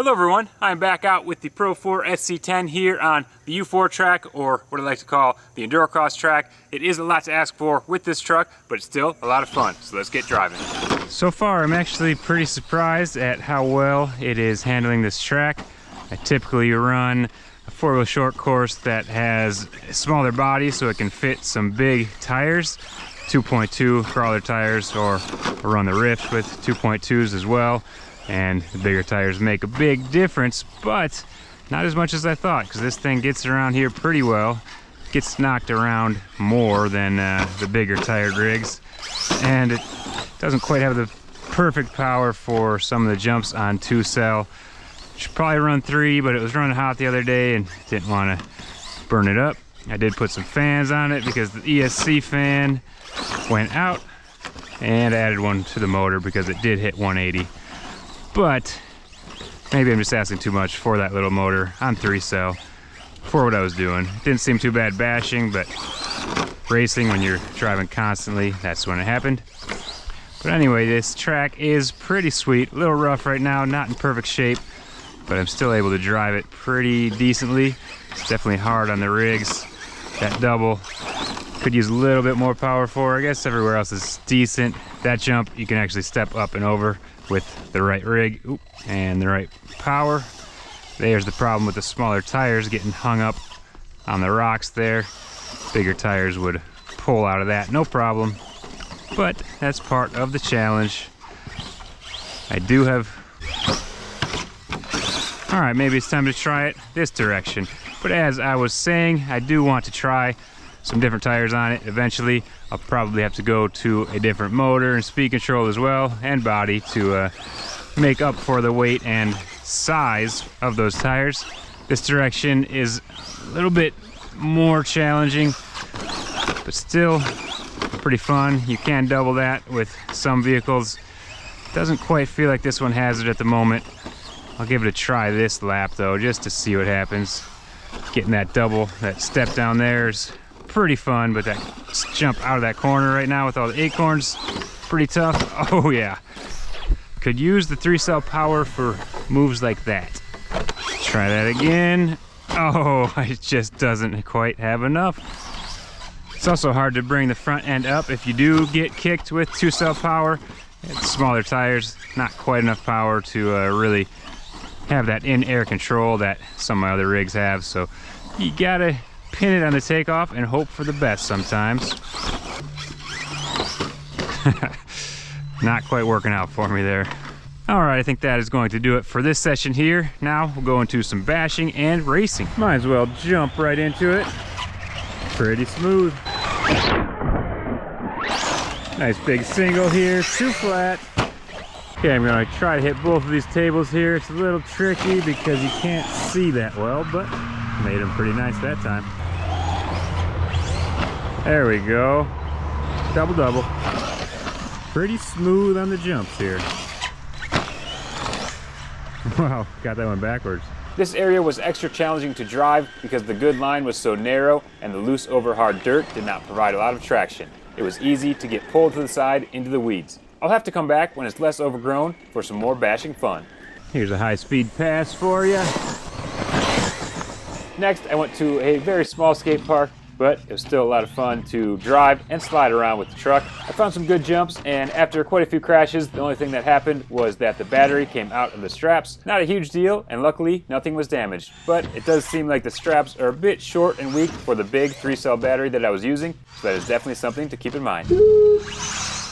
Hello everyone, I'm back out with the Pro4 SC10 here on the U4 track, or what I like to call the Endurocross track. It is a lot to ask for with this truck, but it's still a lot of fun, so let's get driving. So far I'm actually pretty surprised at how well it is handling this track. I typically run a four-wheel short course that has a smaller body so it can fit some big tires, 2.2 crawler tires, or run the Rift with 2.2s as well. And the bigger tires make a big difference, but not as much as I thought, because this thing gets around here pretty well. Gets knocked around more than the bigger tired rigs, and it doesn't quite have the perfect power for some of the jumps on 2-cell. Should probably run 3, but it was running hot the other day and didn't want to burn it up. I did put some fans on it because the ESC fan went out, and I added one to the motor because it did hit 180. But maybe I'm just asking too much for that little motor on 3-cell for what I was doing. It didn't seem too bad bashing, but racing when you're driving constantly, that's when it happened. But anyway, this track is pretty sweet. A little rough right now, not in perfect shape, but I'm still able to drive it pretty decently. It's definitely hard on the rigs. That double could use a little bit more power for. I guess everywhere else is decent. That jump you can actually step up and over with the right rig and the right power. There's the problem with the smaller tires getting hung up on the rocks there. Bigger tires would pull out of that, no problem. But that's part of the challenge. I do have... Alright, maybe it's time to try it this direction. But as I was saying, I do want to try some different tires on it eventually. I'll probably have to go to a different motor and speed control as well, and body, to make up for the weight and size of those tires. This direction is a little bit more challenging, but still pretty fun. You can double that with some vehicles. Doesn't quite feel like this one has it at the moment. I'll give it a try this lap though, just to see what happens. Getting that double, that step down there is pretty fun, but that jump out of that corner right now with all the acorns, pretty tough. Oh yeah, could use the 3-cell power for moves like that. Try that again. Oh, it just doesn't quite have enough. It's also hard to bring the front end up if you do get kicked with 2-cell power. It's smaller tires, not quite enough power to really have that in-air control that some of my other rigs have, so you gotta pin it on the takeoff and hope for the best sometimes. Not quite working out for me there. Alright, I think that is going to do it for this session here. Now we'll go into some bashing and racing. Might as well jump right into it. Pretty smooth. Nice big single here, 2 flat. Okay, I'm gonna try to hit both of these tables here. It's a little tricky because you can't see that well, but made them pretty nice that time. There we go. Double double. Pretty smooth on the jumps here. Wow, got that one backwards. This area was extra challenging to drive because the good line was so narrow and the loose over hard dirt did not provide a lot of traction. It was easy to get pulled to the side into the weeds. I'll have to come back when it's less overgrown for some more bashing fun. Here's a high-speed pass for you. Next, I went to a very small skate park, but it was still a lot of fun to drive and slide around with the truck. I found some good jumps, and after quite a few crashes, the only thing that happened was that the battery came out of the straps. Not a huge deal, and luckily, nothing was damaged. But it does seem like the straps are a bit short and weak for the big 3-cell battery that I was using, so that is definitely something to keep in mind.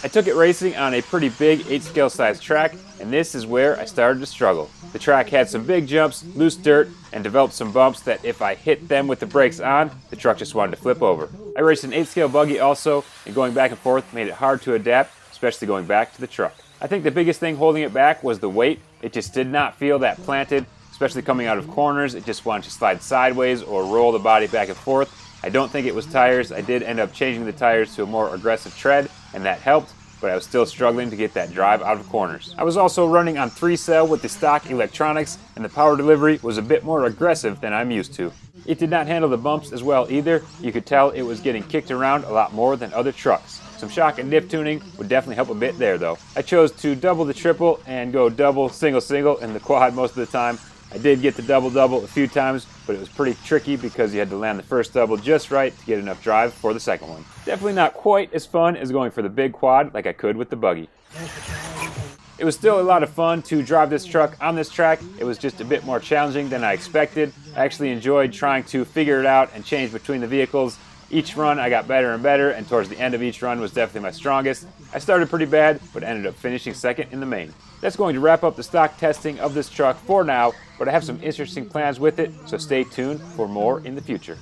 I took it racing on a pretty big 8-scale size track, and this is where I started to struggle. The track had some big jumps, loose dirt, and developed some bumps that if I hit them with the brakes on, the truck just wanted to flip over. I raced an 8-scale buggy also, and going back and forth made it hard to adapt, especially going back to the truck. I think the biggest thing holding it back was the weight. It just did not feel that planted, especially coming out of corners. It just wanted to slide sideways or roll the body back and forth. I don't think it was tires. I did end up changing the tires to a more aggressive tread, and that helped, but I was still struggling to get that drive out of corners. I was also running on 3-cell with the stock electronics, and the power delivery was a bit more aggressive than I'm used to. It did not handle the bumps as well either. You could tell it was getting kicked around a lot more than other trucks. Some shock and diff tuning would definitely help a bit there though. I chose to double the triple and go double, single in the quad most of the time. I did get the double a few times, but it was pretty tricky because you had to land the first double just right to get enough drive for the second one. Definitely not quite as fun as going for the big quad like I could with the buggy. It was still a lot of fun to drive this truck on this track. It was just a bit more challenging than I expected. I actually enjoyed trying to figure it out and change between the vehicles. Each run I got better and better, and towards the end of each run was definitely my strongest. I started pretty bad, but ended up finishing second in the main. That's going to wrap up the stock testing of this truck for now, but I have some interesting plans with it, so stay tuned for more in the future.